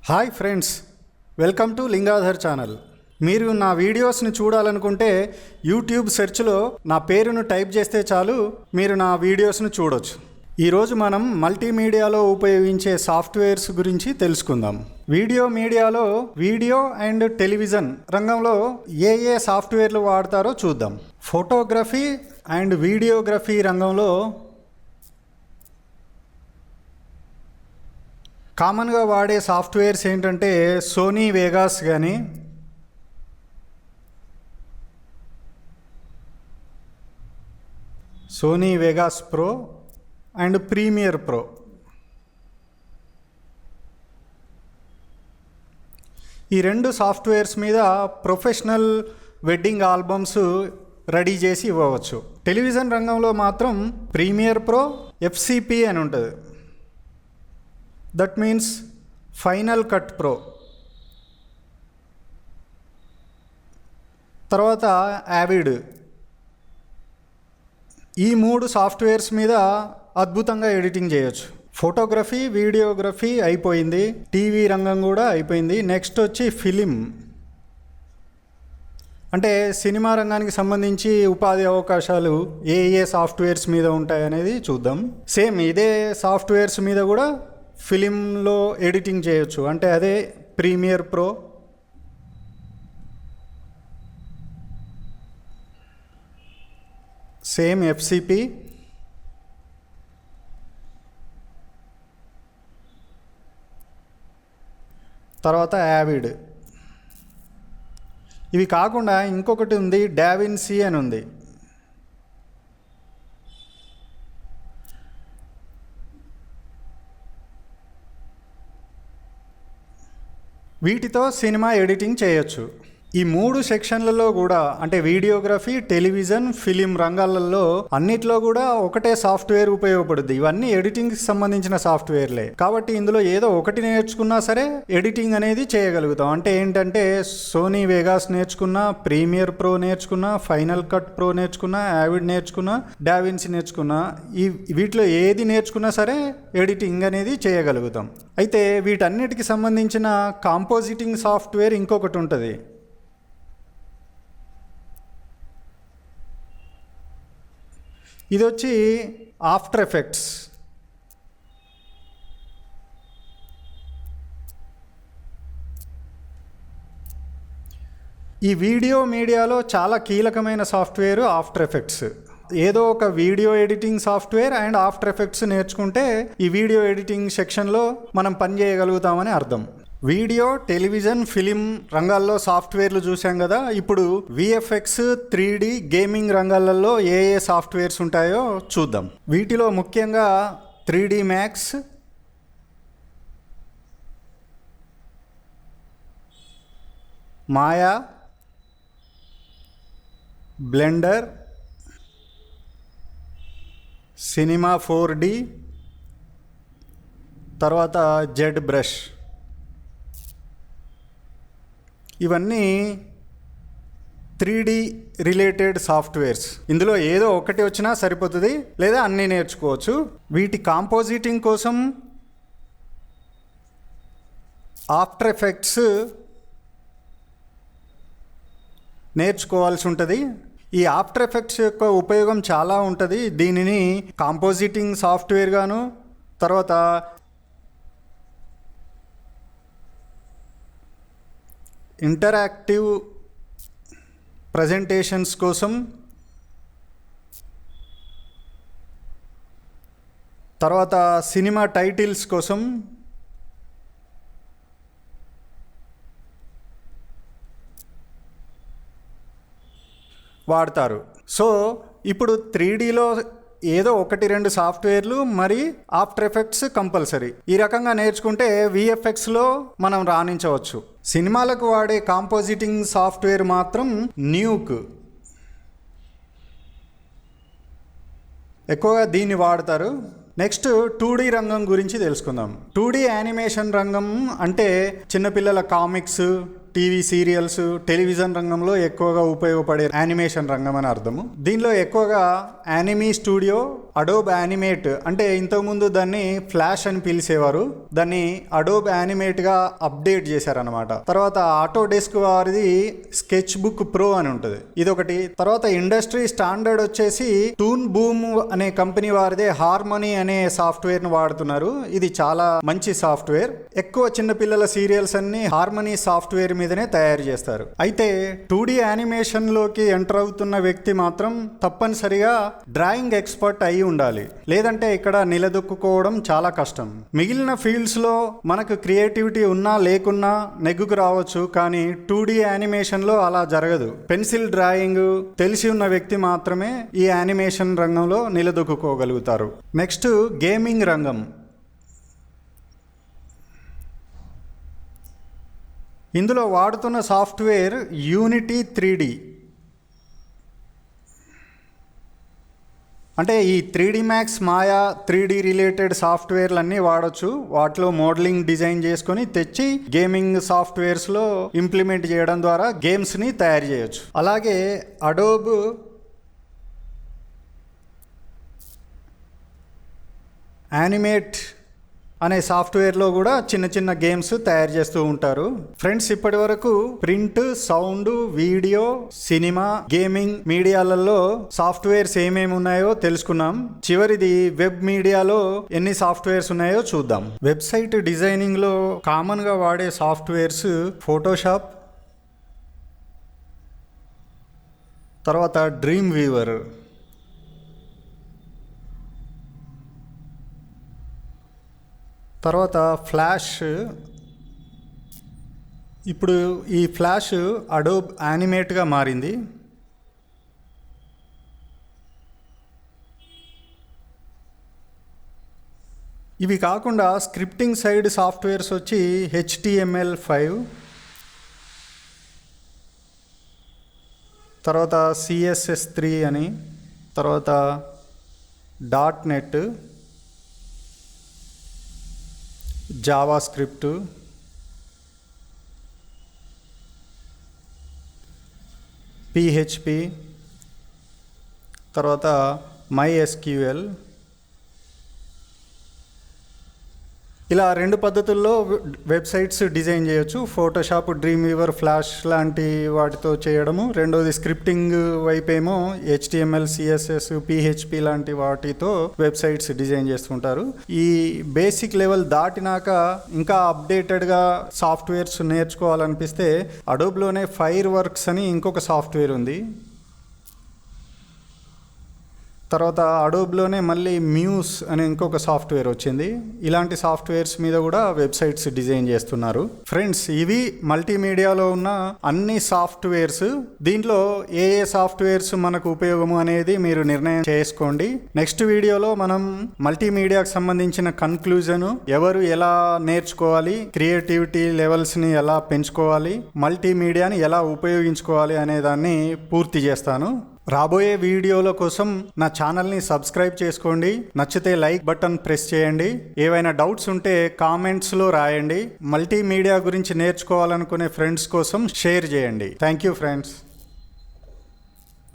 Hi friends, welcome to Lingadhar channel. మీరు నా వీడియోస్ని చూడాలనుకుంటే యూట్యూబ్ సెర్చ్లో నా పేరును టైప్ చేస్తే చాలు, మీరు నా వీడియోస్ని చూడొచ్చు. ఈరోజు మనం మల్టీమీడియాలో ఉపయోగించే సాఫ్ట్వేర్స్ గురించి తెలుసుకుందాం. మీడియాలో వీడియో అండ్ టెలివిజన్ రంగంలో ఏ సాఫ్ట్వేర్లు వాడతారో చూద్దాం. ఫోటోగ్రఫీ అండ్ వీడియోగ్రఫీ రంగంలో కామన్గా వాడే సాఫ్ట్వేర్స్ ఏంటంటే సోనీ వేగాస్ కానీ, Sony Vegas Pro and Premiere Pro. ఈ రెండు సాఫ్ట్వేర్స్ మీద ప్రొఫెషనల్ వెడ్డింగ్ ఆల్బమ్స్ రెడీ చేసి ఇవ్వవచ్చు. టెలివిజన్ రంగంలో మాత్రం ప్రీమియర్ ప్రో, ఎఫ్సిపి అని ఉంటుంది. That means final cut pro. తర్వాత యావిడ్. ఈ మూడు సాఫ్ట్వేర్స్ మీద అద్భుతంగా ఎడిటింగ్ చేయొచ్చు. ఫోటోగ్రఫీ, వీడియోగ్రఫీ అయిపోయింది, టీవీ రంగం కూడా అయిపోయింది. నెక్స్ట్ వచ్చి ఫిలిం, అంటే సినిమా రంగానికి సంబంధించి ఉపాధి అవకాశాలు ఏ సాఫ్ట్వేర్స్ మీద ఉంటాయనేది చూద్దాం. సేమ్ ఇదే సాఫ్ట్వేర్స్ మీద కూడా ఫిలింలో ఎడిటింగ్ చేయొచ్చు, అంటే అదే ప్రీమియర్ ప్రో. Same FCP. తర్వాత యావిడ్. ఇవి కాకుండా ఇంకొకటి ఉంది, డావిన్సీ అని ఉంది. వీటితో సినిమా ఎడిటింగ్ చేయొచ్చు. ఈ మూడు సెక్షన్లలో కూడా, అంటే వీడియోగ్రఫీ, టెలివిజన్, ఫిలిం రంగాలలో అన్నిట్లో కూడా ఒకటే సాఫ్ట్వేర్ ఉపయోగపడుద్ది. ఇవన్నీ ఎడిటింగ్కి సంబంధించిన సాఫ్ట్వేర్లే కాబట్టి ఇందులో ఏదో ఒకటి నేర్చుకున్నా సరే ఎడిటింగ్ అనేది చేయగలుగుతాం. అంటే ఏంటంటే సోనీ వేగాస్ నేర్చుకున్నా, ప్రీమియర్ ప్రో నేర్చుకున్నా, ఫైనల్ కట్ ప్రో నేర్చుకున్నా, యావిడ్ నేర్చుకున్నా, డావిన్సీ నేర్చుకున్నా, వీటిలో ఏది నేర్చుకున్నా సరే ఎడిటింగ్ అనేది చేయగలుగుతాం. అయితే వీటన్నిటికి సంబంధించిన కాంపోజిటింగ్ సాఫ్ట్వేర్ ఇంకొకటి ఉంటుంది. ఇది వచ్చి ఆఫ్టర్ ఎఫెక్ట్స్. ఈ వీడియో మీడియాలో చాలా కీలకమైన సాఫ్ట్వేర్ ఆఫ్టర్ ఎఫెక్ట్స్. ఏదో ఒక video editing software and after effects నేర్చుకుంటే ఈ వీడియో ఎడిటింగ్ సెక్షన్లో మనం పని చేయగలుగుతామని అర్థం. వీడియో, టెలివిజన్, ఫిలిం రంగాల్లో సాఫ్ట్వేర్లు చూసాం కదా. ఇప్పుడు విఎఫ్ఎక్స్, 3D, గేమింగ్ రంగాలలో ఏ సాఫ్ట్వేర్స్ ఉంటాయో చూద్దాం. వీటిలో ముఖ్యంగా 3D మ్యాక్స్, మాయా, బ్లెండర్, సినిమా 4D, తర్వాత జెడ్ బ్రష్. ఇవన్నీ 3D రిలేటెడ్ సాఫ్ట్వేర్స్. ఇందులో ఏదో ఒకటి వచ్చినా సరిపోతుంది, లేదా అన్నీ నేర్చుకోవచ్చు. వీటి కాంపోజిటింగ్ కోసం ఆఫ్టర్ ఎఫెక్ట్స్ నేర్చుకోవాల్సి ఉంటుంది. ఈ ఆఫ్టర్ ఎఫెక్ట్స్ యొక్క ఉపయోగం చాలా ఉంటుంది. దీనిని కాంపోజిటింగ్ సాఫ్ట్వేర్ గాను, తర్వాత ఇంటరాక్టివ్ ప్రజెంటేషన్స్ కోసం, తర్వాత సినిమా టైటిల్స్ కోసం వాడతారు. సో ఇప్పుడు 3Dలో ఏదో ఒకటి రెండు సాఫ్ట్వేర్లు, మరి ఆఫ్టర్ ఎఫెక్ట్స్ కంపల్సరీ. ఈ రకంగా నేర్చుకుంటే విఎఫ్ఎక్స్లో మనం రాణించవచ్చు. సినిమాలకు వాడే కాంపోజిటింగ్ సాఫ్ట్వేర్ మాత్రం న్యూక్. ఎక్కువగా దీన్ని వాడతారు. నెక్స్ట్ 2D రంగం గురించి తెలుసుకుందాం. 2D యానిమేషన్ రంగం అంటే చిన్నపిల్లల కామిక్స్, టీవీ సీరియల్స్, టెలివిజన్ రంగంలో ఎక్కువగా ఉపయోగపడే యానిమేషన్ రంగం అని అర్థము. దీనిలో ఎక్కువగా యానిమీ స్టూడియో, అడోబ్ యానిమేట్, అంటే ఇంతకుముందు దాన్ని ఫ్లాష్ అని పిలిచేవారు, దాన్ని అడోబ్ యానిమేట్ గా అప్డేట్ చేశారనమాట. తర్వాత ఆటోడెస్క్ వారిది స్కెచ్ బుక్ ప్రో అని ఉంటుంది, ఇదొకటి. తర్వాత ఇండస్ట్రీ స్టాండర్డ్ వచ్చేసి టూన్ బూమ్ అనే కంపెనీ వారిదే హార్మోనీ అనే సాఫ్ట్వేర్ ను వాడుతున్నారు. ఇది చాలా మంచి సాఫ్ట్వేర్. ఎక్కువ చిన్నపిల్లల సీరియల్స్ అన్ని హార్మోనీ సాఫ్ట్వేర్ మీదనే తయారు చేస్తారు. అయితే 2D యానిమేషన్ లోకి ఎంటర్ అవుతున్న వ్యక్తి మాత్రం తప్పనిసరిగా డ్రాయింగ్ ఎక్స్పర్ట్ అయి ఉండాలి, లేదంటే ఇక్కడ నిలదొక్కుకోవడం చాలా కష్టం. మిగిలిన ఫీల్డ్స్ లో మనకు క్రియేటివిటీ ఉన్నా లేకున్నా నెగ్గుకు రావచ్చు, కానీ 2D యానిమేషన్ లో అలా జరగదు. పెన్సిల్ డ్రాయింగ్ తెలిసి ఉన్న వ్యక్తి మాత్రమే ఈ యానిమేషన్ రంగంలో నిలదొక్కుకోగలుగుతారు. నెక్స్ట్ గేమింగ్ రంగం. ఇందులో వాడుతున్న సాఫ్ట్వేర్ యూనిటీ 3D. అంటే ఈ 3D మ్యాక్స్, మాయా 3D రిలేటెడ్ సాఫ్ట్వేర్లన్నీ వాడచ్చు. వాటిలో మోడలింగ్ డిజైన్ చేసుకొని తెచ్చి గేమింగ్ సాఫ్ట్వేర్స్లో ఇంప్లిమెంట్ చేయడం ద్వారా గేమ్స్ని తయారు చేయొచ్చు. అలాగే అడోబ్ యానిమేట్ అనే సాఫ్ట్వేర్లో కూడా చిన్న చిన్న గేమ్స్ తయారు చేస్తూ ఉంటారు. ఫ్రెండ్స్, ఇప్పటి వరకు print, sound, video, cinema, gaming మీడియాలలో సాఫ్ట్వేర్స్ ఏమేమి ఉన్నాయో తెలుసుకున్నాం. చివరిది వెబ్ మీడియాలో ఎన్ని సాఫ్ట్వేర్స్ ఉన్నాయో చూద్దాం. వెబ్సైట్ డిజైనింగ్ లో కామన్ గా వాడే సాఫ్ట్వేర్స్ ఫోటోషాప్, తర్వాత డ్రీమ్ వీవర్, తర్వాత ఫ్లాష్. ఇప్పుడు ఈ ఫ్లాష్ అడోబ్ యానిమేట్గా మారింది. ఇవి కాకుండా స్క్రిప్టింగ్ సైడ్ సాఫ్ట్వేర్స్ వచ్చి HTML5, తర్వాత CSS3 అని, తర్వాత .NET, జావా స్క్రిప్ట్, PHP, తర్వాత MySQL. ఇలా రెండు పద్ధతుల్లో వెబ్సైట్స్ డిజైన్ చేయొచ్చు. ఫోటోషాప్, డ్రీమ్ వీవర్, ఫ్లాష్ లాంటి వాటితో చేయడము. రెండోది స్క్రిప్టింగ్ వైపేమో HTML, CSS, PHP లాంటి వాటితో వెబ్సైట్స్ డిజైన్ చేస్తుంటారు. ఈ బేసిక్ లెవెల్ దాటినాక ఇంకా అప్డేటెడ్గా సాఫ్ట్వేర్స్ నేర్చుకోవాలనిపిస్తే అడోబ్లోనే ఫైర్ వర్క్స్ అని ఇంకొక సాఫ్ట్వేర్ ఉంది. తర్వాత అడోబ్లోనే మళ్ళీ మ్యూస్ అనే ఇంకొక సాఫ్ట్వేర్ వచ్చింది. ఇలాంటి సాఫ్ట్వేర్స్ మీద కూడా వెబ్సైట్స్ డిజైన్ చేస్తున్నారు. ఫ్రెండ్స్, ఇవి మల్టీమీడియాలో ఉన్న అన్ని సాఫ్ట్వేర్స్. దీంట్లో ఏ సాఫ్ట్వేర్స్ మనకు ఉపయోగము అనేది మీరు నిర్ణయం చేసుకోండి. నెక్స్ట్ వీడియోలో మనం మల్టీమీడియాకు సంబంధించిన కన్క్లూజన్, ఎవరు ఎలా నేర్చుకోవాలి, క్రియేటివిటీ లెవెల్స్ని ఎలా పెంచుకోవాలి, మల్టీమీడియాని ఎలా ఉపయోగించుకోవాలి అనే దాన్ని పూర్తి చేస్తాను. రాబోయే వీడియోల కోసం నా ఛానల్ని సబ్స్క్రైబ్ చేసుకోండి. నచ్చితే లైక్ బటన్ ప్రెస్ చేయండి. ఏవైనా డౌట్స్ ఉంటే కామెంట్స్లో రాయండి. మల్టీమీడియా గురించి నేర్చుకోవాలనుకునే ఫ్రెండ్స్ కోసం షేర్ చేయండి. Thank you friends.